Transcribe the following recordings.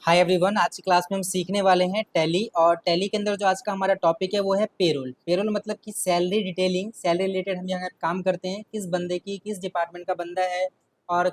Hi everyone. आज की class में हम सीखने वाले हैं टैली। और टैली के अंदर जो आज का हमारा टॉपिक है वो है पेरोल। पेरोल मतलब कि सैलरी डिटेलिंग, सैलरी रिलेटेड हम यहाँ काम करते हैं, किस बंदे की किस डिपार्टमेंट का बंदा है और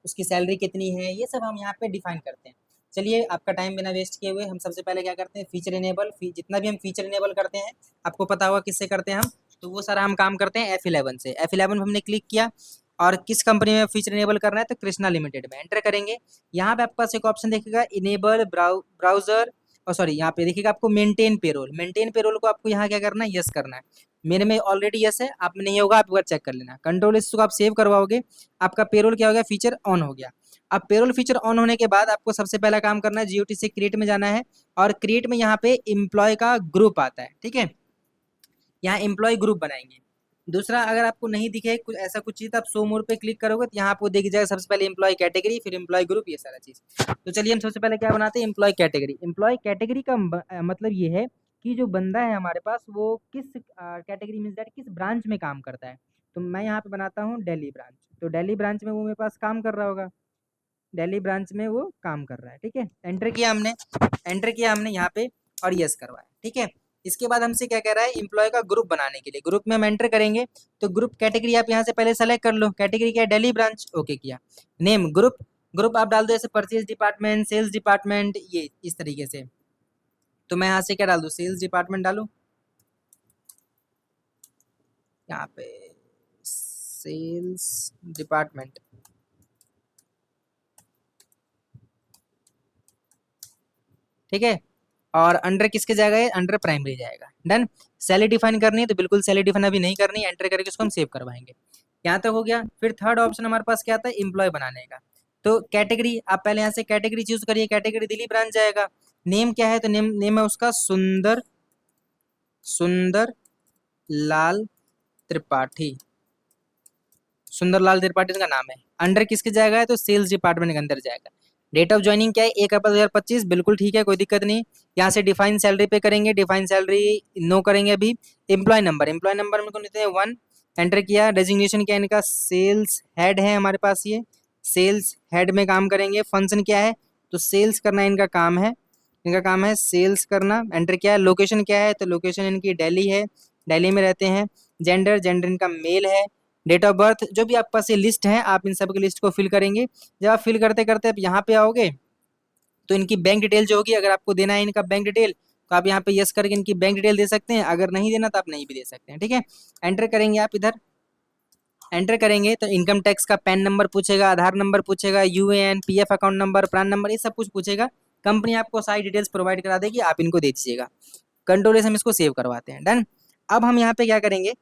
उसकी सैलरी कितनी है, ये सब हम यहाँ पे डिफाइन करते हैं। चलिए आपका टाइम बिना वेस्ट किए हुए हम सबसे पहले क्या करते हैं, फीचर इनेबल। जितना भी हम फीचर इनेबल करते हैं आपको पता होगा किससे करते हैं हम, तो वो सारा हम काम करते हैं F11 से। F11 में हमने क्लिक किया और किस कंपनी में फीचर इनेबल करना है, तो कृष्णा लिमिटेड में एंटर करेंगे। यहाँ पे आपके पास एक ऑप्शन देखेगा इनेबल ब्राउजर, और सॉरी यहाँ पे देखिएगा आपको मेंटेन पेरोल। मेंटेन पेरोल को आपको यहाँ क्या करना है, यस करना है। मेरे में ऑलरेडी यस है, आप में नहीं होगा, आप एक बार चेक कर लेना। कंट्रोल इसको आप सेव करवाओगे, आपका पेरोल क्या हो गया, फीचर ऑन हो गया। अब पेरोल फीचर ऑन होने के बाद आपको सबसे पहला काम करना है, जीओटी से क्रिएट में जाना है और क्रिएट में यहाँ पे एम्प्लॉय का ग्रुप आता है, ठीक है। यहाँ एम्प्लॉय ग्रुप बनाएंगे। दूसरा, अगर आपको नहीं दिखे कुछ ऐसा कुछ चीज, तो आप शो मोर पे क्लिक करोगे तो यहाँ आपको दिख जाएगा सबसे पहले एम्प्लॉय कैटेगरी, फिर एम्प्लॉय ग्रुप, ये सारा चीज। तो चलिए हम सबसे पहले क्या बनाते हैं, एम्प्लॉय कैटेगरी। एम्प्लॉय कैटेगरी का मतलब ये है कि जो बंदा है हमारे पास वो किस कैटेगरी मीन्स दैट किस ब्रांच में काम करता है। तो मैं यहाँ पे बनाता हूँ दिल्ली ब्रांच। तो दिल्ली ब्रांच में वो मेरे पास काम कर रहा होगा, दिल्ली ब्रांच में वो काम कर रहा है, ठीक है। एंटर किया हमने यहाँ पे और यस करवाया, ठीक है। इसके बाद हमसे क्या कह रहा है, एम्प्लॉय का ग्रुप बनाने के लिए। ग्रुप में हम एंटर करेंगे तो ग्रुप कैटेगरी आप यहाँ से पहले सेलेक्ट कर लो। कैटेगरी क्या है, दिल्ली ब्रांच, ओके किया। नेम ग्रुप, ग्रुप आप डाल दो जैसे परचेज डिपार्टमेंट, सेल्स डिपार्टमेंट, ये इस तरीके से। तो मैं यहाँ से क्या डाल दूँ, सेल्स डिपार्टमेंट डालू, यहाँ पे सेल्स डिपार्टमेंट, ठीक है। और अंडर किसके जाएगा, ये अंडर प्राइमरी जाएगा। डन। सैलरी डिफाइन करनी है तो बिल्कुल सैलरी डिफाइन अभी नहीं करनी, एंटर करके उसको हम सेव करवाएंगे। यहाँ तक हो गया। फिर थर्ड ऑप्शन हमारे पास क्या आता है, एम्प्लॉय बनाने का। तो कैटेगरी आप पहले यहाँ से कैटेगरी चूज करिए। कैटेगरी दिल्ली ब्रांच जाएगा। नेम क्या है, तो नेम नेम है उसका सुंदर सुंदर लाल त्रिपाठी। सुंदर लाल त्रिपाठी का नाम है। अंडर किसके जाएगा है, तो सेल्स डिपार्टमेंट के अंदर जाएगा। डेट ऑफ ज्वाइनिंग क्या है, 1 अप्रैल 2025, बिल्कुल ठीक है, कोई दिक्कत नहीं। यहाँ से डिफाइन सैलरी पे करेंगे, डिफाइन सैलरी नो करेंगे अभी। एम्प्लॉय नंबर में को लेते हैं 1, एंटर किया। डेजिग्नेशन क्या है इनका, सेल्स हेड है हमारे पास, ये सेल्स हेड में काम करेंगे। फंक्शन क्या है, तो सेल्स करना इनका काम है, इनका काम है सेल्स करना। एंटर किया। लोकेशन क्या है, तो लोकेशन इनकी दिल्ली है, दिल्ली में रहते हैं। जेंडर, जेंडर इनका मेल है। डेट ऑफ बर्थ, जो भी आपके पास ये लिस्ट है आप इन सब की लिस्ट को फिल करेंगे। जब आप फिल करते करते आप यहाँ पे आओगे तो इनकी बैंक डिटेल जो होगी, अगर आपको देना है इनका बैंक डिटेल तो आप यहाँ पे यस करके इनकी बैंक डिटेल दे सकते हैं, अगर नहीं देना तो आप नहीं भी दे सकते हैं, ठीक है। एंटर करेंगे आप इधर, एंटर करेंगे तो इनकम टैक्स का पैन नंबर पूछेगा, आधार नंबर पूछेगा, UAN, PF account number, PRAN number, ये सब कुछ पूछेगा। कंपनी आपको सारी डिटेल्स प्रोवाइड करा देगी, आप इनको दे दीजिएगा। कंट्रोल से हम इसको सेव करवाते हैं। डन। अब हम यहाँ पे क्या करेंगे,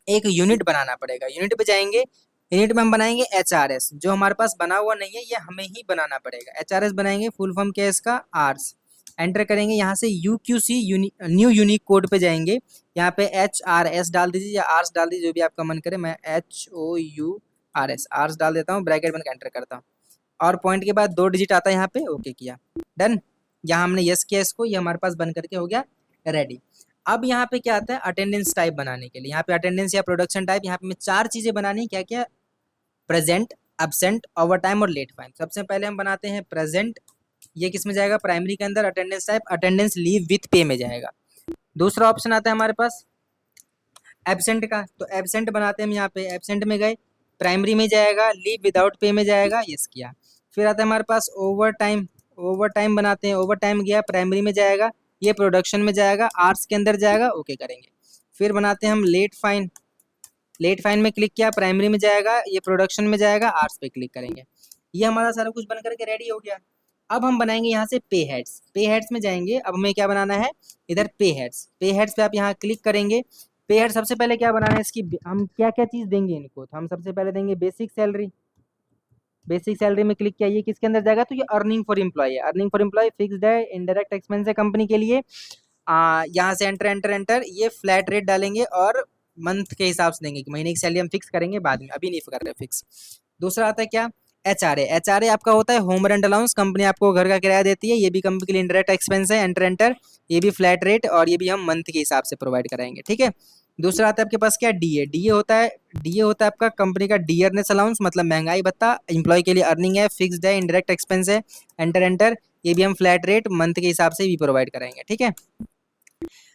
एक यूनिट बनाना पड़ेगा। यूनिट पे जाएंगे, यूनिट में हम बनाएंगे HRS। जो हमारे पास बना हुआ नहीं है ये हमें ही बनाना पड़ेगा। HRS बनाएंगे, फुल फॉर्म क्या है इसका, आर्स। एंटर करेंगे, यहाँ से UQC न्यू यूनिक कोड पे जाएंगे। यहाँ पे HRS डाल दीजिए या आर्स डाल दीजिए, जो भी आपका मन करे। मैं HOURS आर्स डाल देता हूँ, ब्रैकेट बन के एंटर करता हूँ और पॉइंट के बाद 2 डिजिट आता है यहाँ पे, ओके किया। डन। यहाँ हमने यस किया इसको, ये हमारे पास बन करके हो गया रेडी। अब यहाँ पे क्या आता है, अटेंडेंस टाइप बनाने के लिए। यहाँ पे अटेंडेंस या प्रोडक्शन टाइप, यहाँ पे हमें 4 चीजें बनानी, क्या क्या, प्रेजेंट, एब्सेंट, ओवर टाइम और लेट फाइन। सबसे पहले हम बनाते हैं प्रेजेंट। ये किस में जाएगा, प्राइमरी के अंदर। Attendance type attendance leave with पे में जाएगा। दूसरा ऑप्शन आता है हमारे पास एब्सेंट का, तो एब्सेंट बनाते हैं हम। यहाँ पे एब्सेंट में गए, प्राइमरी में जाएगा, लीव विदाउट पे में जाएगा, यस किया। फिर आता है हमारे पास ओवर टाइम। ओवर टाइम बनाते हैं, ओवर टाइम गया, प्राइमरी में जाएगा, ये प्रोडक्शन में जाएगा, आर्ट्स के अंदर जाएगा, ओके करेंगे। फिर बनाते हैं हम लेट फाइन। लेट फाइन में क्लिक किया, प्राइमरी में जाएगा, ये प्रोडक्शन में जाएगा, आर्ट्स पे क्लिक करेंगे। ये हमारा सारा कुछ बन करके रेडी हो गया। अब हम बनाएंगे यहाँ से पे हेड्स। पे हेड्स में जाएंगे, अब हमें क्या बनाना है, इधर पे हेड्स। पे हेड्स पे आप यहाँ क्लिक करेंगे। पे हेड सबसे पहले क्या बनाना है, इसकी हम क्या क्या चीज देंगे इनको, तो हम सबसे पहले देंगे बेसिक सैलरी। बेसिक सैलरी में क्लिक किया, ये किसके अंदर जाएगा, तो ये अर्निंग फॉर एम्प्लॉय है। अर्निंग फॉर एम्प्लॉय फिक्स्ड है, इनडायरेक्ट एक्सपेंस है कंपनी के लिए। यहाँ से एंटर एंटर एंटर, ये फ्लैट रेट डालेंगे और मंथ के हिसाब से देंगे कि महीने की सैलरी हम फिक्स करेंगे बाद में, अभी नहीं कर रहे फिक्स। दूसरा आता है क्या, HRA। HRA आपका होता है होम रेंट अलाउंस, कंपनी आपको घर का किराया देती है, ये भी कंपनी के लिए इंडायरेक्ट एक्सपेंस है। एंटर एंटर, ये भी फ्लैट रेट और ये भी हम मंथ के हिसाब से प्रोवाइड कराएंगे, ठीक है। दूसरा आता है आपके पास क्या, डीए। डीए होता है आपका कंपनी का डियरनेस अलाउंस, मतलब महंगाई भत्ता। एम्प्लॉय के लिए अर्निंग है, फिक्स्ड है, इनडायरेक्ट एक्सपेंस है। Enter enter. ये भी हम फ्लैट रेट मंथ के हिसाब से भी प्रोवाइड कराएंगे, ठीक है।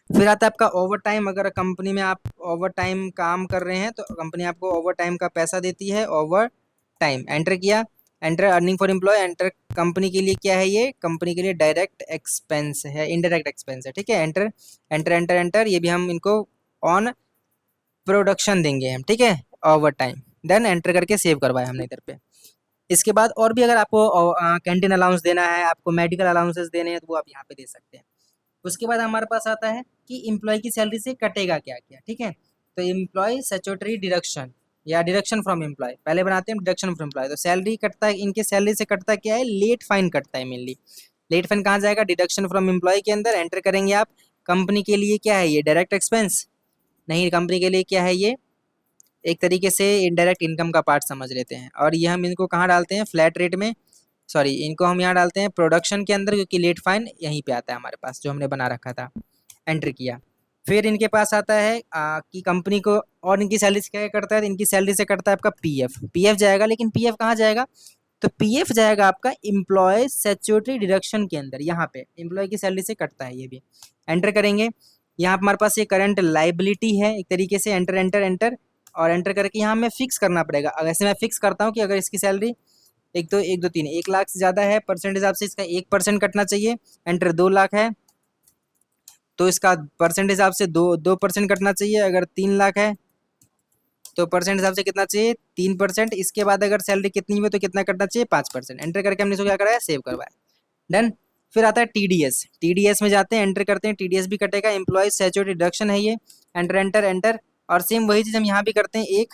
फिर आता है आपका ओवर टाइम। अगर कंपनी में आप ओवर टाइम काम कर रहे हैं तो कंपनी आपको ओवर टाइम का पैसा देती है। ओवर टाइम एंटर किया, enter earning for employ, enter. Company के लिए क्या है, ये कंपनी के लिए डायरेक्ट एक्सपेंस है, इनडायरेक्ट एक्सपेंस है, ठीक है। एंटर एंटर एंटर एंटर, ये भी हम इनको ऑन प्रोडक्शन देंगे हम, ठीक है, ओवर टाइम। देन एंटर करके सेव करवाया हमने इधर पे। इसके बाद और भी अगर आपको कैंटीन अलाउंस देना है, आपको मेडिकल अलाउंसेस देने हैं, तो वो आप यहाँ पे दे सकते हैं। उसके बाद हमारे पास आता है कि एम्प्लॉय की सैलरी से कटेगा क्या क्या, ठीक है। तो एम्प्लॉय स्टैट्यूटरी डिडक्शन या डिडक्शन फ्रॉम एम्प्लॉय, पहले बनाते हैं डिडक्शन फ्रॉम एम्प्लॉय। तो सैलरी कटता है, इनके सैलरी से कटता क्या है, लेट फाइन कटता है मेनली। लेट फाइन कहाँ जाएगा, डिडक्शन फ्रॉम एम्प्लॉय के अंदर। एंटर करेंगे आप। कंपनी के लिए क्या है, ये डायरेक्ट एक्सपेंस नहीं, कंपनी के लिए क्या है, ये एक तरीके से इनडायरेक्ट इनकम का पार्ट समझ लेते हैं। और ये हम इनको कहाँ डालते हैं, फ्लैट रेट में। सॉरी, इनको हम यहाँ डालते हैं प्रोडक्शन के अंदर, क्योंकि लेट फाइन यहीं पे आता है हमारे पास, जो हमने बना रखा था। एंटर किया। फिर इनके पास आता है कि कंपनी को और इनकी सैलरी से क्या करता है, इनकी सैलरी से कटता है आपका पीएफ। पीएफ जाएगा, लेकिन पीएफ कहाँ जाएगा, तो पीएफ जाएगा आपका एम्प्लॉय स्टैट्यूटरी डिडक्शन के अंदर। यहाँ पे एम्प्लॉय की सैलरी से कटता है ये भी। एंटर करेंगे। यहाँ पे हमारे पास ये करंट लाइबिलिटी है एक तरीके से। एंटर एंटर एंटर, और एंटर करके यहाँ हमें फिक्स करना पड़ेगा। अगर ऐसे मैं फिक्स करता हूँ कि अगर इसकी सैलरी एक दो तीन 1 लाख से ज़्यादा है, परसेंट हिसाब से इसका 1% कटना चाहिए। एंटर 2 लाख है तो इसका परसेंट हिसाब से 2% कटना चाहिए। अगर 3 लाख है तो परसेंट हिसाब से कितना चाहिए, 3%। इसके बाद अगर सैलरी कितनी हुई तो कितना कटना चाहिए, 5%। एंटर करके हमने इसको क्या कराया, सेव करवाया। डन। फिर आता है टीडीएस। टीडीएस में जाते हैं, एंटर करते हैं, टीडीएस भी कटेगा, एम्प्लॉय स्टैट्यूटरी डिडक्शन है ये। एंटर एंटर एंटर, और सेम वही चीज़ हम यहाँ भी करते हैं। एक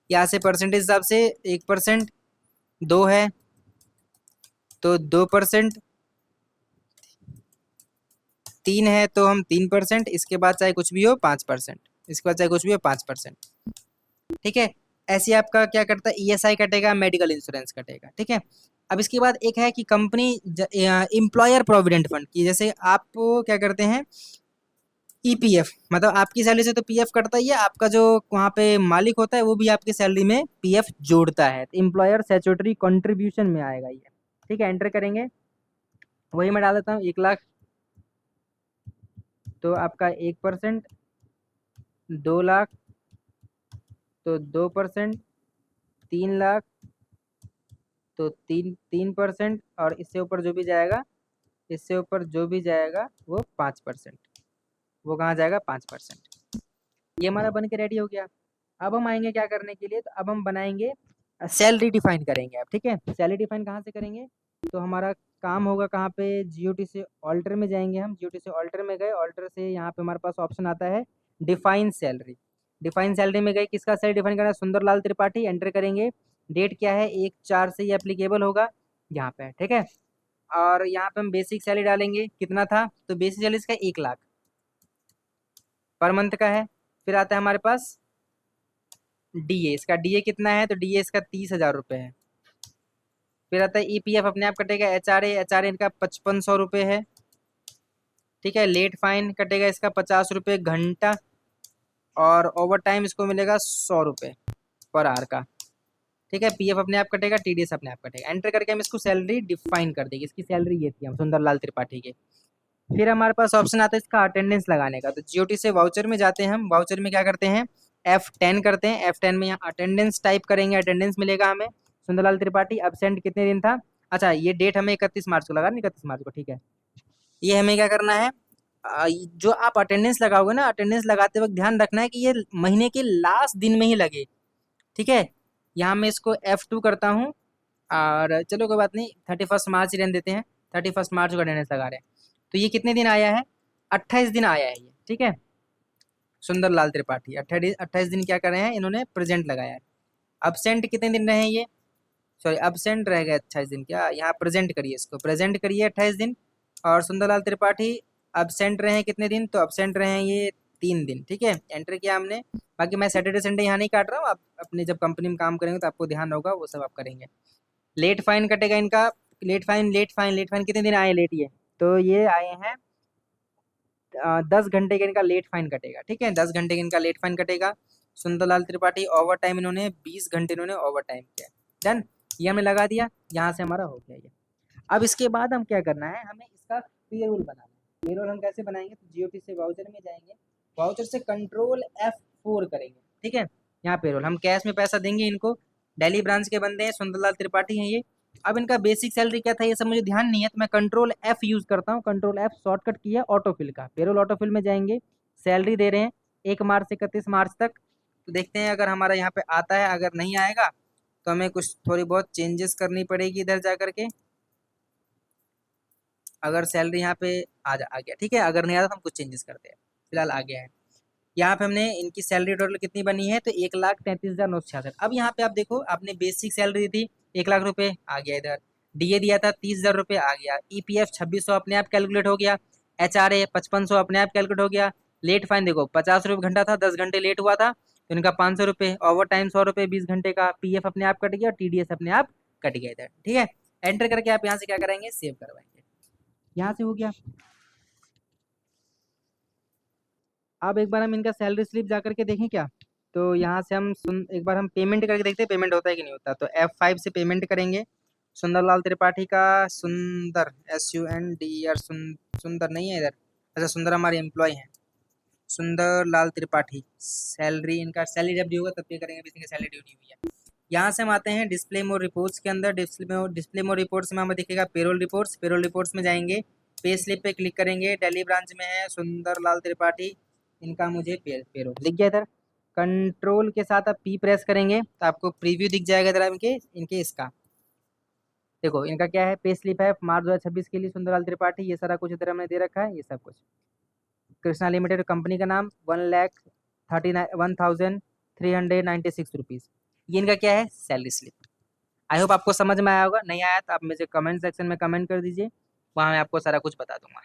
यहाँ से परसेंटेज हिसाब से 1%, 2 है तो 2%, 3 है तो हम 3%, इसके बाद चाहे कुछ भी हो 5%, इसके बाद चाहे कुछ भी हो 5%, ठीक है। ऐसे आपका क्या करता है, ईएसआई कटेगा, मेडिकल इंश्योरेंस कटेगा, ठीक है। अब इसके बाद एक है कि कंपनी एम्प्लॉयर प्रोविडेंट फंड की, जैसे आप क्या करते हैं, ईपीएफ, मतलब आपकी सैलरी से तो पीएफ कटता ही है, आपका जो वहाँ पे मालिक होता है वो भी आपकी सैलरी में पीएफ जोड़ता है, तो एम्प्लॉयर स्टैट्यूटरी कंट्रीब्यूशन में आएगा ये, ठीक है। एंटर करेंगे, वही मैं डाल देता हूँ 1 लाख, तो आपका 1%, 2 लाख तो 2%, 3 लाख तो 3% और इससे ऊपर जो भी जाएगा, इससे ऊपर जो भी जाएगा वो 5%, वो कहाँ जाएगा, 5%। ये हमारा बन के रेडी हो गया। अब हम आएंगे क्या करने के लिए, तो अब हम बनाएंगे सैलरी डिफाइन करेंगे अब, ठीक है। सैलरी डिफाइन कहाँ से करेंगे, तो हमारा काम होगा कहाँ पे, जीओटी से ऑल्टर में जाएंगे हम। जीओटी से ऑल्टर में गए, ऑल्टर से यहाँ पे हमारे पास ऑप्शन आता है डिफाइन सैलरी। डिफाइन सैलरी में गए, किसका सैलरी डिफाइन करना है, सुंदरलाल त्रिपाठी। एंटर करेंगे, डेट क्या है, 1/4 से ये एप्लीकेबल होगा यहाँ पे, ठीक है। और यहाँ पे हम बेसिक सैलरी डालेंगे, कितना था, तो बेसिक सैलरी इसका 1 लाख पर मंथ का है। फिर आता है हमारे पास डीए, इसका डीए कितना है, तो डीए इसका 30,000 रुपये है। फिर आता है ईपीएफ, अपने आप कटेगा। एचआरए, एचआरए इनका 5500 रुपये है, ठीक है। लेट फाइन कटेगा इसका 50 रुपये घंटा, और ओवर टाइम इसको मिलेगा 100 रुपये पर आवर का, ठीक है। पीएफ अपने आप कटेगा, टीडीएस अपने आप कटेगा। एंटर करके हम इसको सैलरी डिफाइन कर देंगे। इसकी सैलरी ये थी हम सुंदरलाल त्रिपाठी के। फिर हमारे पास ऑप्शन आता है इसका अटेंडेंस लगाने का, तो जीओटी से वाउचर में जाते हैं हम। वाउचर में क्या करते हैं, F10 करते हैं। F10 में यहाँ अटेंडेंस टाइप करेंगे, अटेंडेंस मिलेगा हमें सुंदरलाल त्रिपाठी। अब्सेंट कितने दिन था, अच्छा ये डेट हमें 31 मार्च को लगा, 31 मार्च को, ठीक है। ये हमें क्या करना है, जो आप अटेंडेंस लगाओगे ना, अटेंडेंस लगाते वक्त ध्यान रखना है कि ये महीने के लास्ट दिन में ही लगे, ठीक है। यहाँ मैं इसको F2 करता हूँ, और चलो कोई बात नहीं, 31 मार्च ही रहने देते हैं। 31 मार्च को अटेंडेंस लगा रहे हैं, तो ये कितने दिन आया है, 28 दिन आया है ये, ठीक है। सुंदरलाल त्रिपाठी 28 दिन क्या कर रहे हैं, इन्होंने प्रेजेंट लगाया है। अब्सेंट कितने दिन रहे ये, सॉरी अब्सेंट रह गए 28 दिन, क्या यहाँ प्रेजेंट करिए, इसको प्रेजेंट करिए 28 दिन। और सुंदरलाल त्रिपाठी अब्सेंट रहे हैं कितने दिन, तो अब्सेंट रहे हैं ये 3 दिन, ठीक है। एंटर किया हमने। बाकी मैं सैटरडे संडे यहाँ नहीं काट रहा हूँ, आप अपने जब कंपनी में काम करेंगे तो आपको ध्यान होगा, वो सब आप करेंगे। लेट फाइन कटेगा इनका। लेट फाइन कितने दिन आए लेट, ये तो ये आए हैं 10 घंटे का इनका लेट फाइन कटेगा, ठीक है, 10 घंटे का इनका लेट फाइन कटेगा। सुंदरलाल त्रिपाठी ओवर टाइम इन्होंने 20 घंटे इन्होंने ओवर टाइम किया। डन, ये हमने लगा दिया, यहाँ से हमारा हो गया ये। अब इसके बाद हम क्या करना है, हमें इसका पेरोल बनाना है। पेरोल हम कैसे बनाएंगे, तो जीओटी से वाउचर में जाएंगे, वाउचर से कंट्रोल F4 करेंगे, ठीक है। यहाँ पेरोल हम कैश में पैसा देंगे इनको, दिल्ली ब्रांच के बंदे हैं, सुंदरलाल त्रिपाठी हैं ये। अब इनका बेसिक सैलरी क्या था ये सब मुझे ध्यान नहीं है, तो मैं कंट्रोल F यूज करता हूँ। कंट्रोल F शॉर्टकट किया ऑटोफिल का, पेरोल ऑटोफिल में जाएंगे, सैलरी दे रहे हैं 1 मार्च से 31 मार्च तक। तो देखते हैं अगर हमारा यहाँ पे आता है, अगर नहीं आएगा तो हमें कुछ थोड़ी बहुत चेंजेस करनी पड़ेगी इधर जा करके। अगर सैलरी यहाँ पे आ गया, ठीक है, अगर नहीं आता तो हम कुछ चेंजेस करते हैं। फिलहाल आ गया है। यहाँ पे हमने इनकी सैलरी टोटल कितनी बनी है, तो 1,33,966। अब यहाँ पे आप देखो, आपने बेसिक सैलरी दी थी 1 लाख रुपए, आ गया इधर। डीए दिया था 30,000 रुपये, आ गया। ईपीएफ 2600 अपने आप कैलकुलेट हो गया। एचआरए 5500 अपने आप कैलकुलेट हो गया। लेट फाइन देखो 50 रुपये घंटा था, 10 घंटे लेट हुआ था तो इनका 500 रुपये। ओवर टाइम 100 रुपये 20 घंटे का। पीएफ अपने आप कट गया, टीडीएस अपने आप कट गया इधर, ठीक है। एंटर करके आप यहाँ से क्या करेंगे, सेव करवाएंगे। यहाँ से हो गया। अब एक बार हम इनका सैलरी स्लिप जा करके देखें क्या, तो यहाँ से हम एक बार हम पेमेंट करके देखते हैं पेमेंट होता है कि नहीं होता। तो F5 से पेमेंट करेंगे। सुंदरलाल त्रिपाठी का, सुंदर SUNDR, सुंदर नहीं है इधर, अच्छा सुंदर हमारे एम्प्लॉय हैं, सुंदर लाल त्रिपाठी। सैलरी इनका, सैलरी जब ड्यू होगा तब पे करेंगे, इनकी सैलरी ड्यू नहीं हुई है। यहाँ से हम आते हैं डिस्प्ले मोर रिपोर्ट्स के अंदर। डिस्प्ले मोर रिपोर्ट्स में हमें दिखेगा पेरोल रिपोर्ट्स। पेरोल रिपोर्ट्स में जाएंगे, पे स्लिप पे क्लिक करेंगे, दिल्ली ब्रांच में है सुंदर लाल त्रिपाठी, इनका मुझे पेरोल दिख गया इधर। कंट्रोल के साथ आप पी प्रेस करेंगे तो आपको प्रीव्यू दिख जाएगा इधर इनके इनके इसका। देखो इनका क्या है, पे स्लिप है मार्च 2026 के लिए, सुंदरलाल त्रिपाठी, ये सारा कुछ इधर हमने दे रखा है, ये सब कुछ। कृष्णा लिमिटेड कंपनी का नाम, 1,39,396 रुपीज़। ये इनका क्या है, सैलरी स्लिप। आई होप आपको समझ में आया होगा, नहीं आया तो आप मुझे कमेंट सेक्शन में कमेंट कर दीजिए, वहाँ मैं आपको सारा कुछ बता दूंगा।